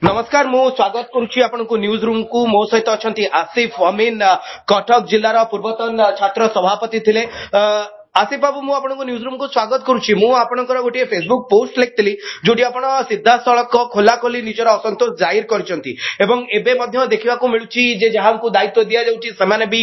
नमस्कार मु स्वागत करुच्ची आपनको न्यूज रूम को मो सहित अच्छा आसिफ अमीन कटक जिलार पूर्वतन छात्र सभापति थिले आसिफ बाबू मु आपनको न्यूज रूम को स्वागत करुच्ची मु आपनकर गोटे फेसबुक पोस्ट लिखिली जोटी आपण सीधा सड़क खोला खोली निजर असंतोष जाहिर करछंती एवं एबे मध्य देखिबा को मिलुची जे जहां दायित्व दिया जाउची समाने भी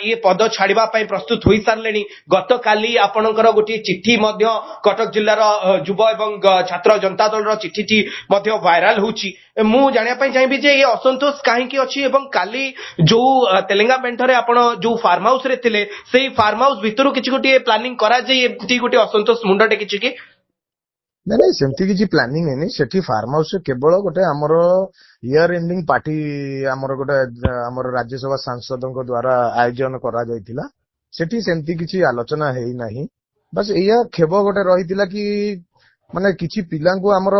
ये पद छाड़िबा पई प्रस्तुत होई सारलेनी गत काली आपनकर गोटे चिट्ठी मध्य कटक जिल्लार युव एवं छात्र जनता दल रो चिट्ठीटी मध्य वायरल होउची मु जानिया पई चाहिबी जे ये असंतोष काहेकि अछि एवं काली जो तेलंगा पेंठरे आपण जो फार्म हाउस रे थिले सेही फार्म हाउस भितरु किछि गोटे प्लानिंग करा जे एमती गोटे असंतोष मुंड टेकिछि कि नहीं नहीं सेमती किसी प्लानिंग नहीं सेठी फार्म हाउस केवल गोटे आमर इयर एंडिंग पार्टी आमर गोटे आमर राज्यसभा सांसदों द्वारा आयोजन करा जायतिला सेठी सेमती किसी आलोचना है नहीं बस या खेब गोटे रही कि माने किछि पिलांको आमर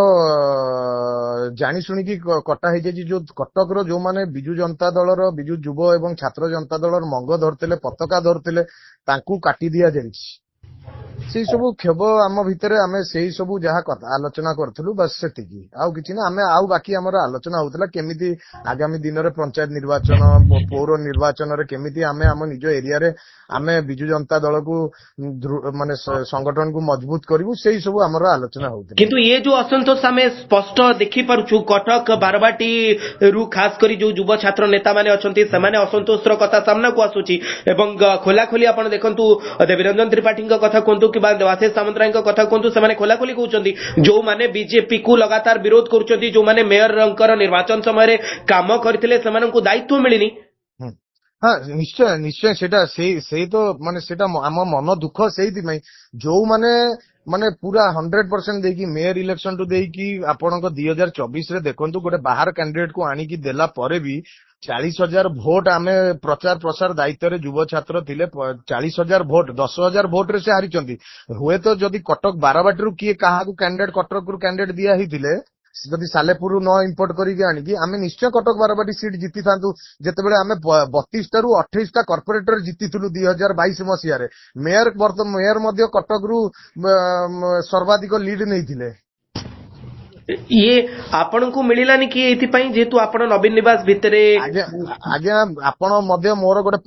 जानी शुणी की कटा है जो कटक रो जो माने बिजु जनता दलर बिजु युव एवं छात्र जनता दलर मंग धरते पताका धरते तांकू काटी दिया जायछि से सब खेब आम भितर आमे से सब जहाँ आलोचना करथुलु बस सेतिकी आउ किछि ना आमे आउ बाकी हमर आलोचना होतला केमिति आगामी दिन रे पंचायत निर्वाचन पौर निर्वाचन रे केमिति आमे आम निज एरिया रे आमे बिजु जनता दल को माने संगठन को मजबूत करिवु सेही सब हमर आलोचना होतला किंतु ये जो असंतोष हमें स्पष्ट देखि पारुछु कटक बारबाटी रु खास करी जो युवा छात्र नेता माने अछंती सेमाने असंतोष रो कथा सामना को आसुची एवं खोला खोली आपण देखंतु देवीरंजन त्रिपाठी कथा कोंतु कि देवाशीष सामंतराय कथा कहतु से खोला खोली कहते जो माने बीजेपी को लगातार विरोध कर जो माने मेयर निर्वाचन समय काम करते दायित्व मिलनी हाँ निश्चय निश्चय सेटा से तो माने सेटा आम मन दुख से जो माने माने पूरा 100% देकी मेयर इलेक्शन टू देकी आपण 2024 रे देखंतु गोटे बाहर कैंडिडेट को आनिकी देला परे भी 40,000 भोट आमे प्रचार प्रसार दायित्व रे युव छात्र थिले 40,000 भोट 10,000 भोट रे से हारिचंती हुए तो जदि कटक बारबाटी रु किए काहाकू कैंडिडेट कटक रु कैंडिडेट दिया हिथिले जदि सालेपुर न इंपोर्ट करिके आनिकी आमे निश्चय कटक बारबाटी सीट जीति थांतु जेतेबेले आमे 32 टा रु 28 टा कॉर्पोरेटर जीतिथुलु 2022 मसिया रे मेयर मेयर मध्ये कटक रु सर्वाधिक लीड नैथिले ये आपण को मिलानी कि जेहेतु आपण नवीन निवास भितरे आज्ञा आपण मध्य मोर गोटे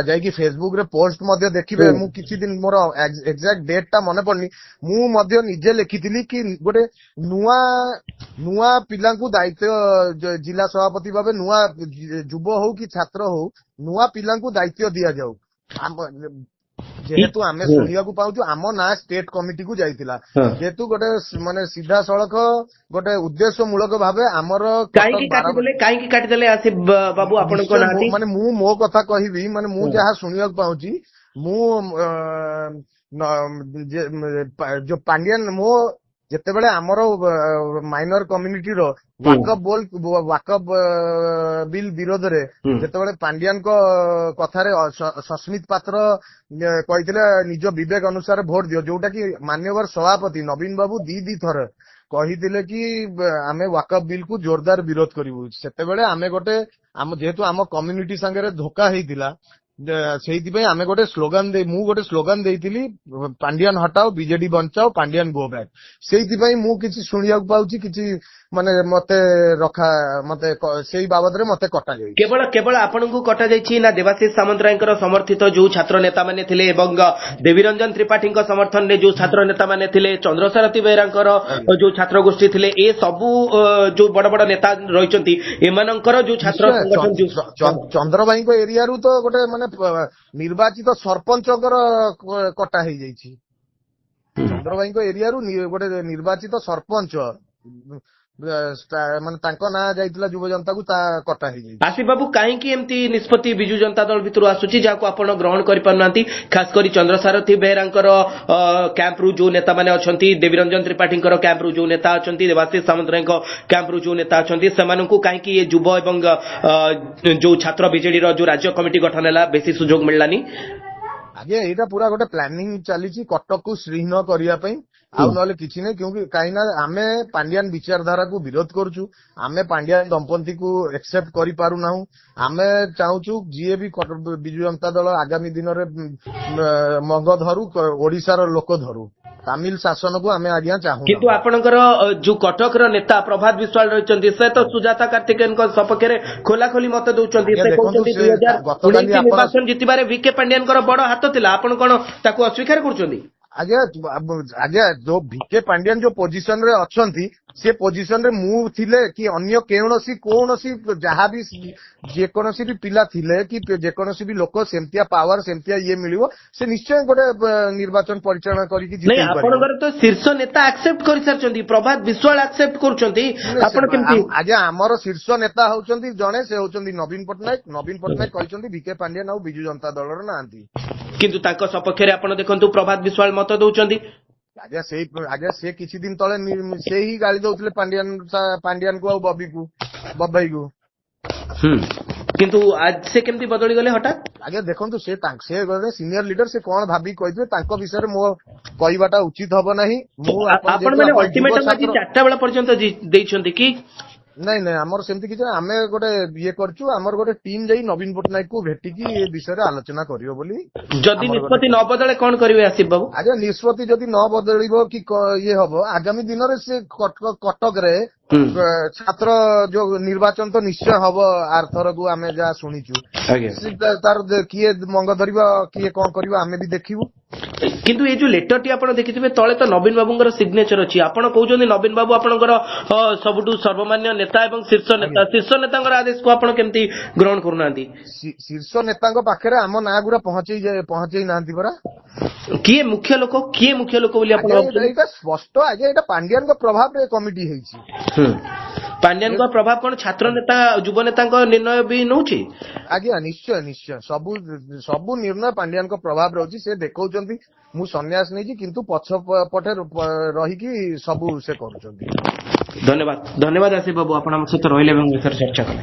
जाइकी फेसबुक रे पोस्ट मध्य देखिबे मु किछि दिन मोर एग्जैक्ट डेट ता मने पड़नी मु मध्य निजे लिखिथिली कि गोटे नुआ नुआ पिला को दायित्व जिला सभापति भाबे नुआ युव हो कि छात्र हो नुआ पिला को दायित्व दिया जाऊ जेहेतु आमे सुनिया को पाउछु आम ना स्टेट कमिटी को जाइतिला जेहेतु गोटे माने सीधा सड़क गोटे उद्देश्य मूलक भाबे हमर काई काटी देले आसिफ बाबू आपण को नाती माने मु मो कथा कहिबी माने मु जहा सुनिया को पाउची मु जो पांडियन मो जेतेबेले हमर माइनर कम्युनिटी रो वाकअप बिल विरोध रे जेतेबेले पांडियन को कथारे सस्मित पात्र कहिथिले निज विवेक अनुसार भोट दियो जोटा कि मान्यवर सभापति नवीन बाबू दी थर कहिथिले कि आमे वाकअप बिल को जोरदार विरोध करिवु सेतेबेले आमे गोटे आम जेहेतु आम कम्युनिटी संगे धोखा हेतिला सेहिथिबे आमे गोटे स्लोगान मु गोटे स्लोगान देइथिली पांडियन हटाओ बीजेडी बंचाओ पांडियन गो बैक सेहिथिबे मु किछि सुनिया पाउची किछि माने मते रखा मते सेही बाबद रे मते कटा जाई केवल आपण को कटा जाईछि ना देवाशीष सामंतराय समर्थित जो छात्र नेता माने थिले एवं देवीरंजन त्रिपाठी समर्थन रे जो छात्र नेता माने थिले चंद्रसारथी बेहेरांकर जो छात्र गोष्ठी थिले ए सबु जो बड़ बड़ नेता रहिचंती एमानंकर जो छात्र संगठन जो चंद्रबाई को एरिया रु तो गोटे माने निर्वाचित सरपंचकर कटा हे जाईछि चंद्रबाई को एरिया रु गोटे निर्वाचित सरपंच माने तांको ना जाइतिला युव जनता को ता कटा हे जाई आसिफ बाबू काहे कि एमती निष्पत्ति बिजु जनता दल भितर आसुची जाको आपण ग्रहण करि परनांती खास करी चंद्रसारथी बेहेरांकर कैंप रु जो नेता माने अछंती देवीरंजन त्रिपाठींकर कैंप रु जो नेता अछंती देवाशीष सामंतराय कैंप रु जो नेता अछंती सेमानकु काहे कि ये युव एवं जो छात्र बीजेडी रो जो राज्य कमिटी गठन हैला बेसी सुजोग मिललानी आगे एटा पूरा गोटे प्लानिंग चलीची कटक को श्रीहीन करिया पई आउ नले किछि नै क्योंकि काइना आमे पांडियन विचारधारा को विरोध करछु आमे पांडियन दंपति को एक्सेप्ट करि पारु नाहु आमे चाहूछु जीए भी बिजु जनता दल आगामी दिन रे मंग धरु ओडिसा रो लोक धरु ତାମିଲ ଶାସନକୁ ଆମେ ଆଜ୍ଞା ଚାହୁଁ କିନ୍ତୁ ଆପଣଙ୍କର ଯୋଉ କଟକର ନେତା ପ୍ରଭାତ ବିଶ୍ୱାଳ ରହିଛନ୍ତି ସେ ତ ସୁଜାତା କାର୍ତ୍ତିକେୟନଙ୍କ ସପକ୍ଷରେ ଖୋଲାଖୋଲି ମତ ଦଉଛନ୍ତି। ଆଜ୍ଞା ସେ ଦେଖନ୍ତୁ, କହୁଛନ୍ତି ସେ ଗତକାଲି 2019 ଆପଣ ନିର୍ବାଚନ ଜିତିବାରେ ଭିକେ ପାଣ୍ଡିଆନଙ୍କର ବଡ ହାତ ଥିଲା, ଆପଣ କଣ ତାକୁ ଅସ୍ୱୀକାର କରୁଛନ୍ତି? ଆଜ୍ଞା ଆଜ୍ଞା ଯୋଉ ଭିକେ ପାଣ୍ଡିଆନ ଯୋଉ ପୋଜିସନ ରେ ଅଛନ୍ତି, ସେ ପୋଜିସନ ରେ ମୁଁ ଥିଲେ କି ଅନ୍ୟ କୌଣସି ଯାହାବି ଯେକୌଣସି ବି ପିଲା ଥିଲେ କି ଯେକୌଣସି ବି ଲୋକ ସେମିତିଆ ପାୱାର ସେମିତିଆ ଇଏ ମିଳିବ, ସେ ନିଶ୍ଚୟ ଗୋଟେ ନିର୍ବାଚନ ପରିଚାଳନା କରିକି ନାଇଁ, ଜିତେଇ ପାରିବ। ଆପଣଙ୍କର ତ ଶୀର୍ଷ ନେତା ଆକ୍ସେପ୍ଟ କରିସାରିଛନ୍ତି, ପ୍ରଭାତ ବିଶ୍ୱାଳ ଆକ୍ସେପ୍ଟ କରୁଛନ୍ତି, ଆପଣ କେମିତି? ଆଜ୍ଞା ଆମର ଶୀର୍ଷ ନେତା ହଉଛନ୍ତି ଜଣେ, ସେ ହଉଛନ୍ତି ନବୀନ ପଟ୍ଟନାୟକ। ନବୀନ ପଟ୍ଟନାୟକ କହିଛନ୍ତି ଭିକେ ପାଣ୍ଡିଆନ ଆଉ ବିଜୁ ଜନତା ଦଳର ନାହାନ୍ତି। କିନ୍ତୁ ତାଙ୍କ ସପକ୍ଷରେ ଆପଣ ଦେଖନ୍ତୁ ପ୍ରଭାତ ବିଶ୍ୱାଳ ମତ ଦଉଛନ୍ତି। ଆଜ୍ଞା ସେ କିଛି ଦିନ ତଳେ ସେ ହିଁ ଗାଳି ଦଉଥିଲେ ପାଣ୍ଡିଆନକୁ ଆଉ ବବାଇକୁ। କିନ୍ତୁ ସେ କେମିତି ବଦଳି ଗଲେ ହଠାତ୍? ଆଜ୍ଞା ଦେଖନ୍ତୁ, ସେ ଗୋଟେ ସିନିୟର ଲିଡର, ସେ କଣ ଭାବିକି କହିଥିବେ ତାଙ୍କ ବିଷୟରେ ମୋ କହିବାଟା ଉଚିତ ହବ ନାହିଁ। ମୁଁ ଆପଣ ମାନେ ଅଲ୍ଟିମେଟମ ଆଜି 4ଟା ବେଳ ପର୍ଯ୍ୟନ୍ତ ଦେଇଛନ୍ତି କି? ନାଇଁ ଆମର ସେମିତି କିଛି ନାହିଁ। ଆମେ ଗୋଟେ ଇଏ କରିଛୁ, ଆମର ଗୋଟେ ଟିମ୍ ଯାଇ ନବୀନ ପଟ୍ଟନାୟକକୁ ଭେଟିକି ଏ ବିଷୟରେ ଆଲୋଚନା କରିବ ବୋଲି। ଯଦି ନିଷ୍ପତ୍ତି ନ ବଦଳେ କଣ କରିବେ ଆସିଫ ବାବୁ? ଆଜ୍ଞା ନିଷ୍ପତ୍ତି ଯଦି ନ ବଦଳିବ କି ଇଏ ହବ, ଆଗାମୀ ଦିନରେ ସେ କଟକରେ ଛାତ୍ର ଯୋଉ ନିର୍ବାଚନ ତ ନିଶ୍ଚୟ ହବ। ଆରଥରକୁ ଆମେ ଯାହା ଶୁଣିଛୁ, ତାର କିଏ ମଙ୍ଗ ଧରିବ କିଏ କଣ କରିବ ଆମେ ବି ଦେଖିବୁ। କିନ୍ତୁ ଏଇ ଯୋଉ ଲେଟରଟି ଆପଣ ଦେଖିଥିବେ ତଳେ ତ ନବୀନ ବାବୁଙ୍କର ସିଗ୍ନେଚର ଅଛି। ଆପଣ କହୁଛନ୍ତି ନବୀନ ବାବୁ ଆପଣଙ୍କର ସବୁଠୁ ସର୍ବମାନ୍ୟ ନେତା ଏବଂ ଶୀର୍ଷ ନେତାଙ୍କର ଆଦେଶକୁ ଆପଣ କେମିତି ଗ୍ରହଣ କରୁନାହାନ୍ତି? ଶୀର୍ଷ ନେତାଙ୍କ ପାଖରେ ଆମ ନାଁ ଗୁରା ପହଞ୍ଚେଇ ନାହାନ୍ତି ପରା। କିଏ ମୁଖ୍ୟ ଲୋକ ବୋଲି ଆପଣ ଭାବୁଛନ୍ତି? ଏଇଟା ସ୍ପଷ୍ଟ ଆଜ୍ଞା, ଏଇଟା ପାଣ୍ଡିଆନଙ୍କ ପ୍ରଭାବରେ କମିଟି ହେଇଛି। ପାଣ୍ଡିଆନଙ୍କ ପ୍ରଭାବ କଣ ଛାତ୍ର ନେତା ଯୁବ ନେତାଙ୍କ ନିର୍ଣ୍ଣୟ ବି ନଉଛି? ଆଜ୍ଞା ନିଶ୍ଚୟ ସବୁ ନିର୍ଣ୍ଣୟ ପାଣ୍ଡିଆନଙ୍କ ପ୍ରଭାବ ରହୁଛି। ସେ ଦେଖଉଛନ୍ତି ମୁଁ ସନ୍ନ୍ୟାସ ନେଇଛି, କିନ୍ତୁ ପଛ ପଟେ ରହିକି ସବୁ ସେ କରୁଛନ୍ତି। ଧନ୍ୟବାଦ ଆଶିଫ ବାବୁ, ଆପଣ ଆମ ସହିତ ରହିଲେ ଏବଂ ବିଷୟରେ ଚର୍ଚ୍ଚା କଲେ।